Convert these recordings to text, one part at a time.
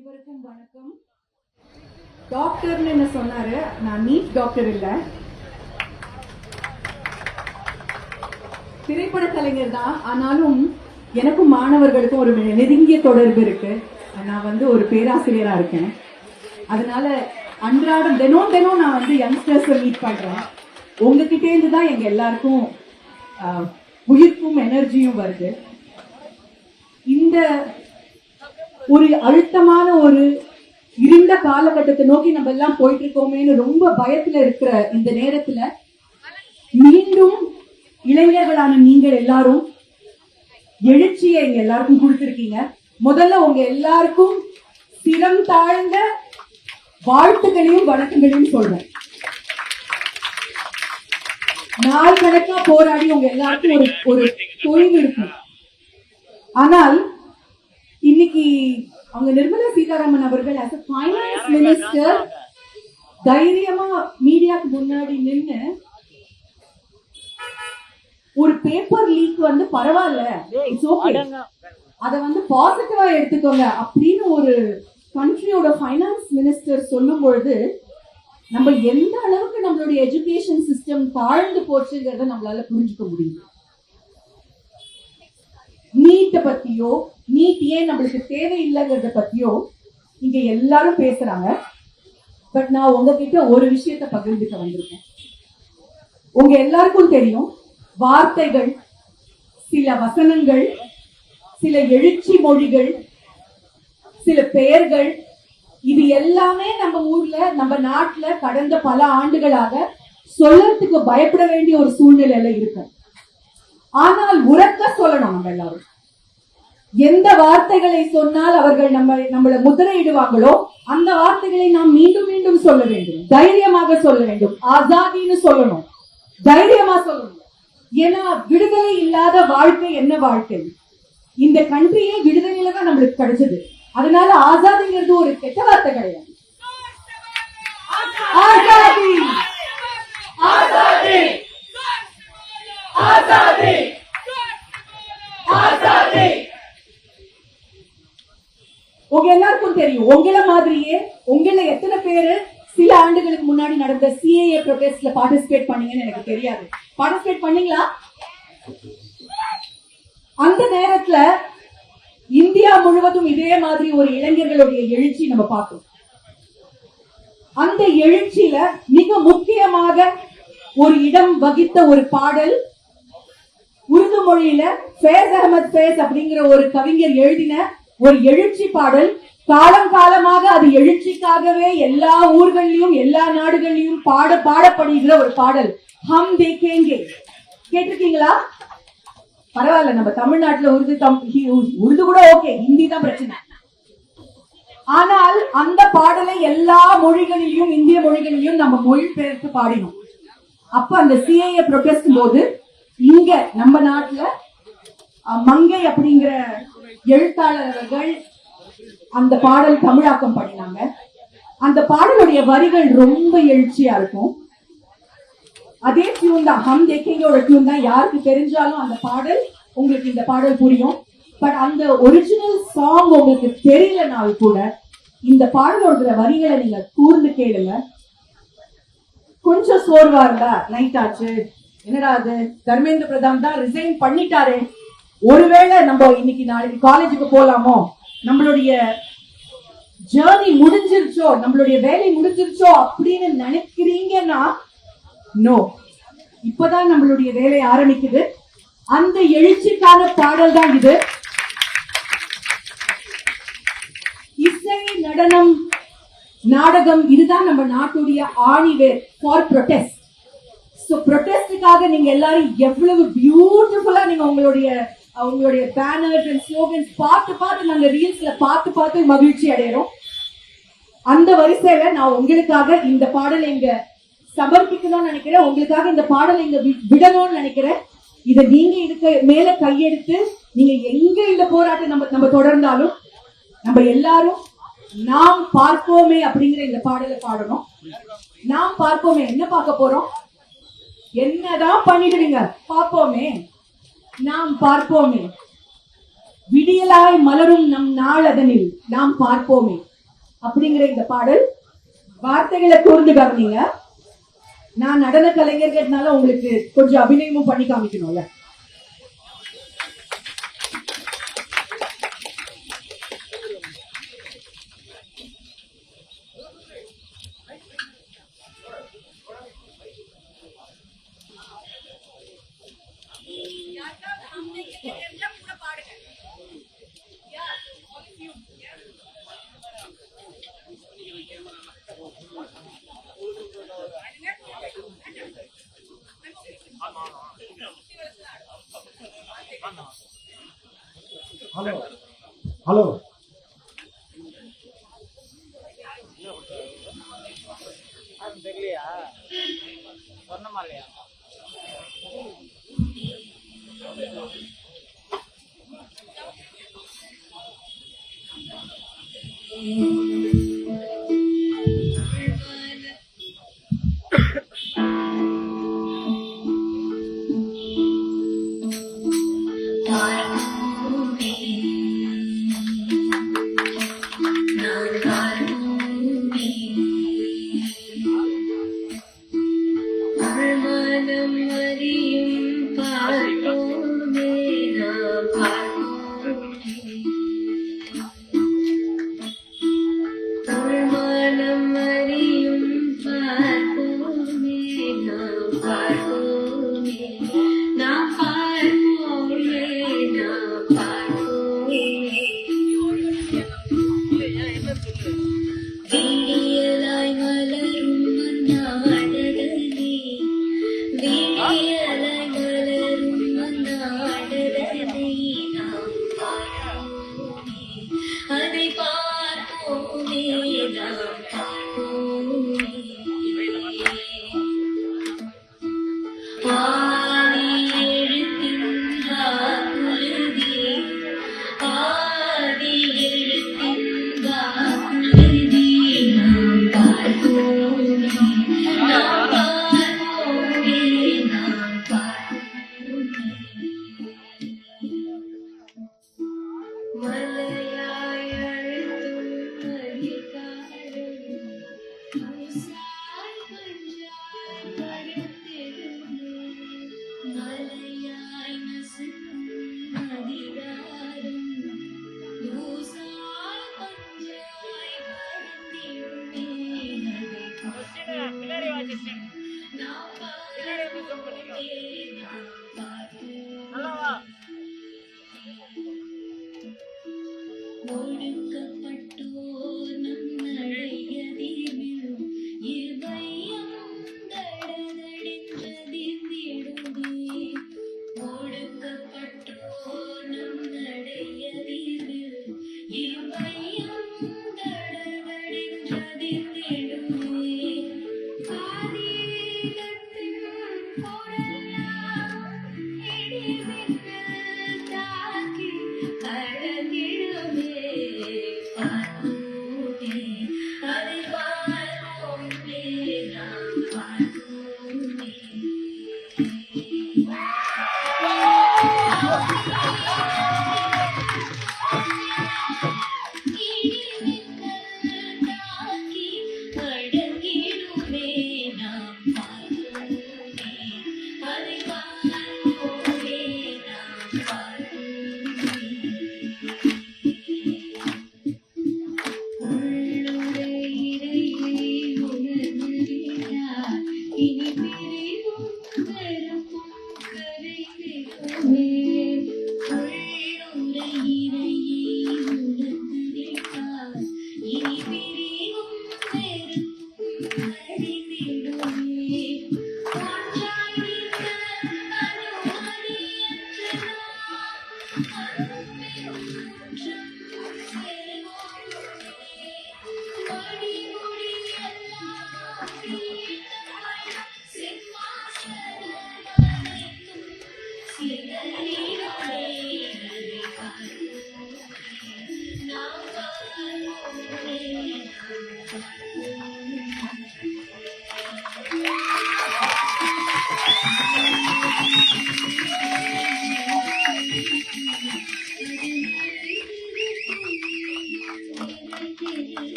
அனைவருக்கும் வணக்கம். டாக்டர்னு என்ன சொன்னாரு, நான் நீட் டாக்டர் இல்ல, திரைப்பட கலைஞர் தான். ஆனாலும் எனக்கும் மாணவர்களுக்கும் ஒரு நெருங்கிய தொடர்பு இருக்கு. நான் ஒரு பேராசிரியரா இருக்கேன். அதனால அன்றாடம் தினம் நான் யங்ஸ்டர்ஸ் மீட் பண்றேன். உங்ககிட்ட இருந்து தான் எங்க எல்லாருக்கும் உயிர்ப்பும் எனர்ஜியும் வருது. இந்த ஒரு அழுத்தமான ஒரு இருண்ட காலகட்டத்தை நோக்கி நம்ம எல்லாம் போயிட்டு இருக்கோமேன்னு ரொம்ப பயத்துல இருக்கிற இந்த நேரத்துல மீண்டும் இளைஞர்களான நீங்கள் எல்லாரும் எழுச்சியை எங்க எல்லாருக்கும் கொடுத்திருக்கீங்க. முதல்ல உங்க எல்லாருக்கும் சிரம் தாழ்ந்த வாழ்த்துக்களையும் வணக்கங்களையும் சொல்றேன். நாள் கணக்கா போராடி உங்க எல்லாருக்கும் ஒரு தொய்வு இருக்கும். ஆனால் இன்னைக்கு அவங்க நிர்மலா சீதாராமன் அவர்கள் as a finance minister தைரியமா மீடியாக்கு முன்னாடி நின்று ஒரு பேப்பர் லீக் பரவாயில்ல, அத பாசிட்டிவா எடுத்துக்கோங்க அப்படின்னு ஒரு கண்ட்ரியோட ஃபைனான்ஸ் மினிஸ்டர் சொல்லும் பொழுது நம்ம எந்த அளவுக்கு நம்மளுடைய எஜுகேஷன் சிஸ்டம் தாழ்ந்து போச்சுங்கிறத நம்மளால புரிஞ்சுக்க முடியும். நீட்டை பத்தியோ நீட் ஏன் நம்மளுக்கு தேவையில்லைங்கிறத பத்தியோ இங்க எல்லாரும் பேசுறாங்க. பட் நான் உங்ககிட்ட ஒரு விஷயத்த பகிர்ந்துக்க வந்திருக்கேன். உங்க எல்லாருக்கும் தெரியும், வார்த்தைகள், சில வசனங்கள், சில எழுச்சி மொழிகள், சில பெயர்கள், இது எல்லாமே நம்ம ஊர்ல நம்ம நாட்டுல கடந்த பல ஆண்டுகளாக சொல்லறதுக்கு பயப்பட வேண்டிய ஒரு சூழ்நிலையில இருக்கு. ஆனால் உரக்க சொல்லணும். நம்ம எல்லாரும் எந்த வார்த்தைகளை சொன்னால் அவர்கள் நம்மளை முத்திரையிடுவாங்களோ அந்த வார்த்தைகளை நாம் மீண்டும் மீண்டும் சொல்ல வேண்டும், தைரியமாக சொல்ல வேண்டும். ஆசாதின்னு சொல்லணும், தைரியமா சொல்லணும். ஏன்னா விடுதலை இல்லாத வாழ்க்கை என்ன வாழ்க்கை? இந்த கண்ட்ரியே விடுதலையில தான் நம்மளுக்கு கிடைச்சது. அதனால ஆசாதிங்கிறது ஒரு கெட்ட வார்த்தை கிடையாது. ஆசாதி ஆசாதி ஆசாதி ஆசாதி. உங்க எல்லாருக்கும் தெரியும், உங்களை மாதிரியே உங்களை எத்தனை பேரு சில ஆண்டுகளுக்கு முன்னாடி நடந்த சிஏஏ ப்ரொடெஸ்ட்ல பார்ட்டிசிபேட் பண்ணீங்கன்னு எனக்கு தெரியாது. பார்ட்டிசிபேட் பண்ணீங்களா? அந்த நேரத்துல இந்தியா முழுவதும் இதே மாதிரி ஒரு இளைஞர்களுடைய எழுச்சி நம்ம பார்த்தோம். அந்த எழுச்சியில மிக முக்கியமாக ஒரு இடம் வகித்த ஒரு பாடல், உருது மொழியில ஃபேஸ் அஹமத் ஃபேஸ் அப்படிங்கிற ஒரு கவிஞர் எழுதின ஒரு எழுச்சி பாடல். காலம் காலமாக அது எழுச்சிக்காகவே எல்லா ஊர்களிலும் எல்லா நாடுகளிலும் பாடப்படுகிற ஒரு பாடல். ஹம் தேக்கேங்கே கேட்டிருக்கீங்களா? பரவாயில்ல, நம்ம தமிழ்நாட்டுல உருது கூட ஓகே, ஹிந்தி தான் பிரச்சனை. ஆனால் அந்த பாடலை எல்லா மொழிகளிலும் இந்திய மொழிகளிலும் நம்ம மொழிபெயர்த்து பாடினோம். அப்ப அந்த சிஏஏ ப்ரொடெஸ்ட் போது இங்க நம்ம நாட்டுல மங்கை அப்படிங்கிற எழுத்தாளர் அவர்கள் அந்த பாடல் தமிழாக்கம் பண்ணினாங்க. அந்த பாடலுடைய வரிகள் ரொம்ப எழுச்சியா இருக்கும். அதே டியூன் தான், ஹம் தேக்கேங்கோட டியூன் தான். யாருக்கு தெரிஞ்சாலும் அந்த பாடல் உங்களுக்கு இந்த பாடல் புரியும். பட் அந்த ஒரிஜினல் சாங் உங்களுக்கு தெரியலனாலும் கூட இந்த பாடலோட வரிகளை நீங்க கூர்ந்து கேளுங்க. கொஞ்சம் சோர்வா இருந்தா, நைட் ஆச்சு, என்னடா அது தர்மேந்திர பிரதான் தான் ரிசைன் பண்ணிட்டாரு, ஒருவேளை நம்ம இன்னைக்கு நாளைக்கு காலேஜுக்கு போலாமோ, நம்மளுடைய ஜேர்னி முடிஞ்சிருச்சோ, நம்மளுடைய வேலை முடிஞ்சிருச்சோ அப்படின்னு நினைக்கிறீங்கன்னா நோ, இப்பதான் நம்மளுடைய வேலை ஆரம்பிக்குது. அந்த எழுச்சிக்கான பாடல் தான் இது. இசை, நடனம், நாடகம், இதுதான் நம்ம நாட்டுடைய ஆணிவேர் ஃபார் ப்ரொடெஸ்ட். சோ ப்ரொடெஸ்டுக்காக நீங்க எல்லாரும் எவ்வளவு பியூட்டிஃபுல்லா நீங்க உங்களுடைய பேனர்ஸ் அண்ட் ஸ்லோகன்ஸ் பார்த்து நாங்க ரீல்ஸ்ல பார்த்து மகிழ்ச்சி அடைகிறோம். அந்த வரிசையில நான் உங்களுக்காக இந்த பாடலை இங்க சமர்ப்பிக்கணும்னு நினைக்கிறேன். உங்களுக்காக இந்த பாடலை இங்க விடணும்னு நினைக்கிறேன். இதை நீங்க இதுக்கு மேல கையெடுத்து நீங்க எங்க இந்த போராட்டம் நம்ம தொடர்ந்தாலும் நம்ம எல்லாரும் நாம் பார்ப்போமே அப்படிங்கிற இந்த பாடலை பாடணும். நாம் பார்ப்போமே, என்ன பார்க்க போறோம்? என்னதான் பண்ணிடுவீங்க, பார்ப்போமே, நாம் பார்ப்போமே, விடியலாய் மலரும் நம் நாள் அதனில் நாம் பார்ப்போமே. அப்படிங்கிற இந்த பாடல் வார்த்தைகளை கூர்ந்து கவனிங்க. நான் நடன கலைஞர்கள்னால உங்களுக்கு கொஞ்சம் அபிநயமும் பண்ணி காமிக்கணும்ல. ஹலோ ஹலோ தெரியலையா சொன்னமா இல்லையா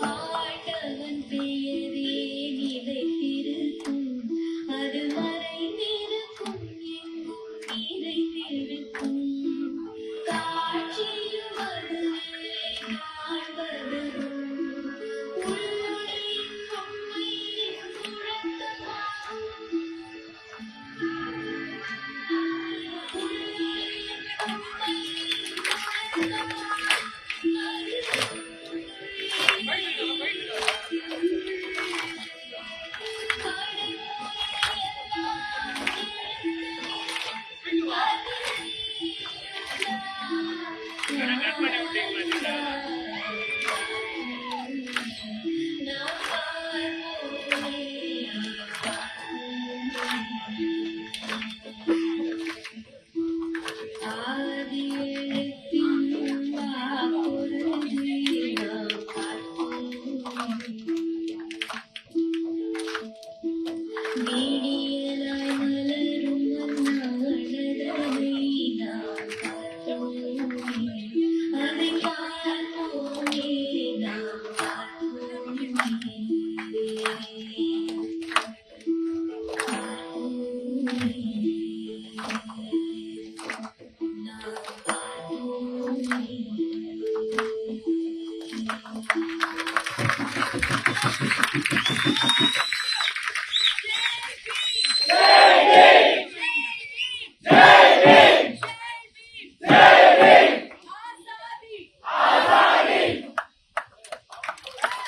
ஆண்டவன் பெயரே நிலைத்திருக்கும், அது மறைந்திருக்கும், எங்கும் நிறைந்திருக்கும். காட்சியும் அதுவே காண்பதும், உள்ளொளியின் உண்மையின் முழக்கமாகும். உள்ளொளியின் உண்மையின் முழக்கமாகும்.